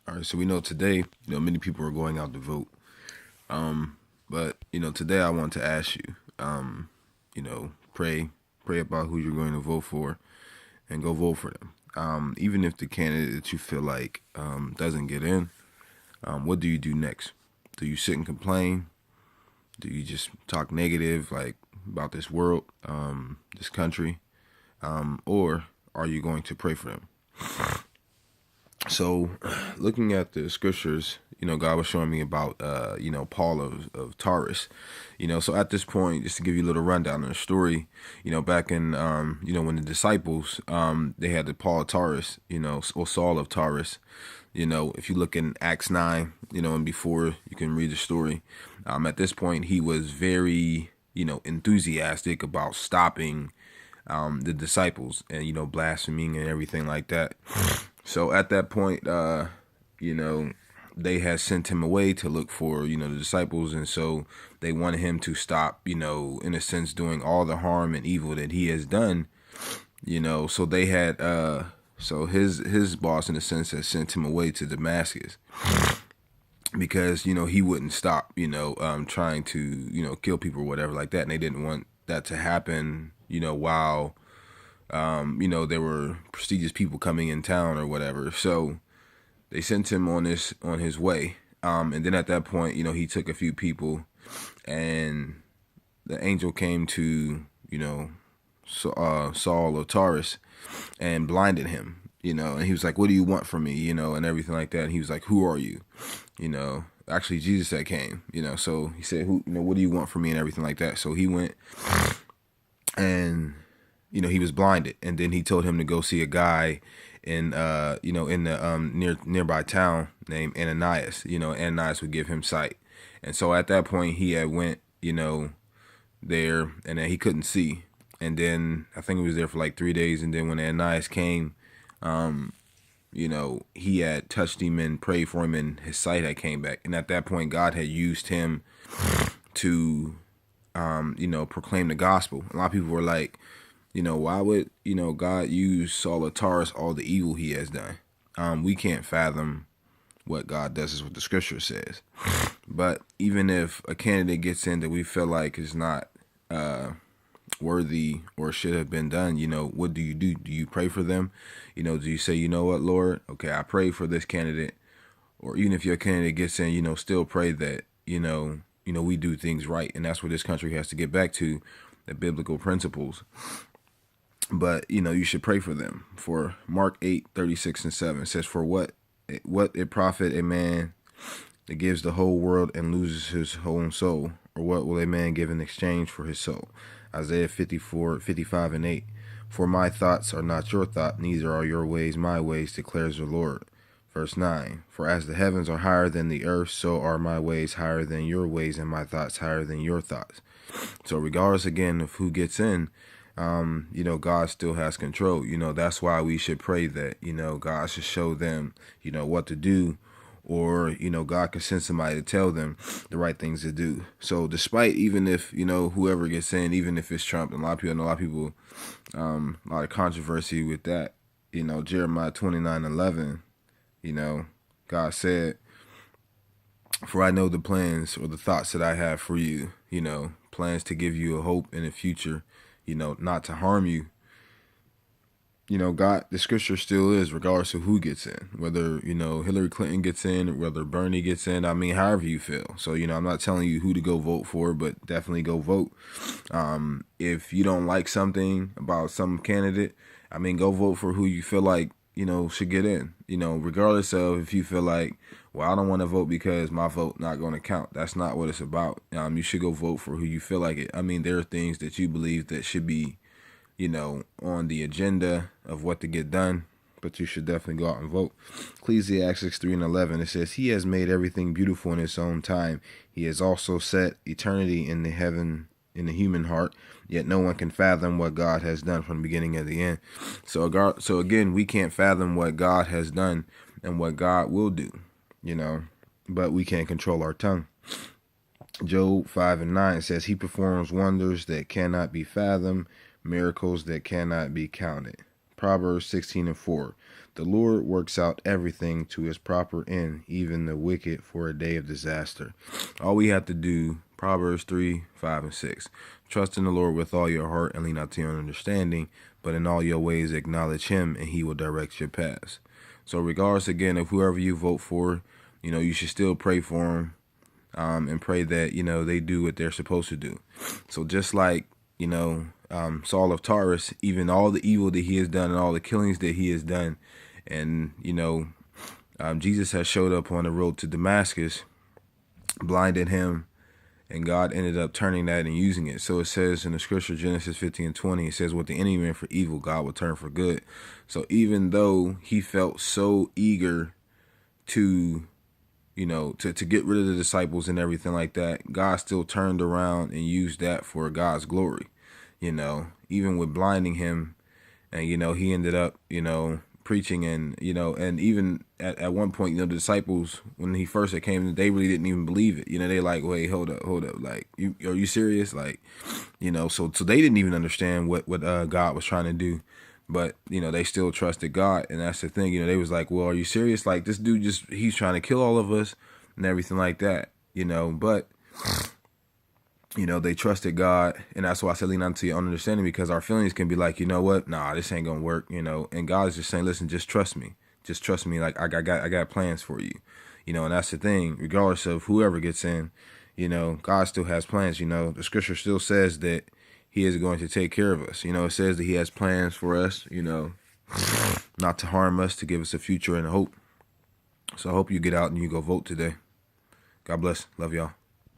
All right, so we know today, many people are going out to vote. But today I want to ask you, pray about who you're going to vote for, and go vote for them. Even if the candidate that you feel like doesn't get in, what do you do next? Do you sit and complain? Do you just talk negative, like about this world, this country, or are you going to pray for them? So, looking at the scriptures, God was showing me about, Paul of Tarus. So at this point, just to give you a little rundown of the story, back in, when the disciples, they had the Paul of Tarus, or Saul of Tarus. If you look in Acts 9, and before, you can read the story. At this point, he was very, enthusiastic about stopping the disciples and, blaspheming and everything like that. So at that point, they had sent him away to look for, the disciples. And so they wanted him to stop, in a sense, doing all the harm and evil that he has done, so they had, so his boss, in a sense, had sent him away to Damascus because, he wouldn't stop, trying to, kill people or whatever like that. And they didn't want that to happen, while there were prestigious people coming in town or whatever. So they sent him on his way. And then at that point, he took a few people, and the angel came to, Saul of Tarus and blinded him, and he was like, "What do you want from me?" And everything like that. And he was like, "Who are you?" Actually Jesus that came, so he said, "Who, what do you want from me?" and everything like that. So he went and he was blinded, and then he told him to go see a guy in in the nearby town named Ananias. Ananias would give him sight. And so at that point he had went, there, and then he couldn't see. And then I think he was there for like 3 days, and then when Ananias came, he had touched him and prayed for him, and his sight had came back. And at that point God had used him to proclaim the gospel. A lot of people were like, why would, God use Saul of Tarus, all the evil he has done? We can't fathom what God does, is what the scripture says. But even if a candidate gets in that we feel like is not worthy or should have been done, what do you do? Do you pray for them? Do you say, you know what, Lord, okay, I pray for this candidate? Or even if your candidate gets in, still pray that, we do things right. And that's what this country has to get back to, the biblical principles. But, you should pray for them. For Mark 8:36-7 says, "For what it profit a man that gives the whole world and loses his whole soul? Or what will a man give in exchange for his soul?" Isaiah 54:55-8. "For my thoughts are not your thoughts, neither are your ways my ways, declares the Lord." Verse 9, "For as the heavens are higher than the earth, so are my ways higher than your ways, and my thoughts higher than your thoughts." So regardless, again, of who gets in, God still has control. That's why we should pray that, God should show them, what to do, or, God can send somebody to tell them the right things to do. So despite, even if, whoever gets in, even if it's Trump, and a lot of people, a lot of controversy with that, Jeremiah 29:11, God said, "For I know the plans or the thoughts that I have for you, plans to give you a hope in the future, not to harm you." God, the scripture still is, regardless of who gets in, whether, Hillary Clinton gets in, or whether Bernie gets in, however you feel. So, I'm not telling you who to go vote for, but definitely go vote. If you don't like something about some candidate, go vote for who you feel like, should get in, regardless of if you feel like, well, I don't want to vote because my vote not going to count. That's not what it's about. You should go vote for who you feel like it. There are things that you believe that should be, on the agenda of what to get done, but you should definitely go out and vote. Ecclesiastes 3:11, it says, "He has made everything beautiful in his own time. He has also set eternity in the human heart, yet no one can fathom what God has done from the beginning to the end." So again, we can't fathom what God has done and what God will do, but we can't control our tongue. Job 5:9 says, "He performs wonders that cannot be fathomed, miracles that cannot be counted." Proverbs 16:4, The Lord works out everything to his proper end, even the wicked for a day of disaster. All we have to do, Proverbs 3, 5, and 6. Trust in the Lord with all your heart and lean not to your own understanding, but in all your ways acknowledge him, and he will direct your paths. So regardless, again, of whoever you vote for, you should still pray for them, and pray that, they do what they're supposed to do. So just like, Saul of Tarus, even all the evil that he has done and all the killings that he has done, and, Jesus has showed up on the road to Damascus, blinded him, and God ended up turning that and using it. So it says in the scripture, Genesis 15:20, it says, what the enemy meant for evil, God will turn for good. So even though he felt so eager to, to get rid of the disciples and everything like that, God still turned around and used that for God's glory, even with blinding him. And, he ended up, preaching, and, and even at one point, the disciples, when he first came, they really didn't even believe it. They like, wait, hold up. Like, are you serious? Like, so they didn't even understand what God was trying to do. But, they still trusted God. And that's the thing, they was like, well, are you serious? Like, this dude he's trying to kill all of us and everything like that, but, they trusted God. And that's why I said lean on to your own understanding, because our feelings can be like, you know what? Nah, this ain't going to work, and God is just saying, listen, just trust me. Just trust me. Like, I got plans for you, and that's the thing. Regardless of whoever gets in, God still has plans. The scripture still says that he is going to take care of us. It says that he has plans for us, not to harm us, to give us a future and a hope. So I hope you get out and you go vote today. God bless. Love y'all.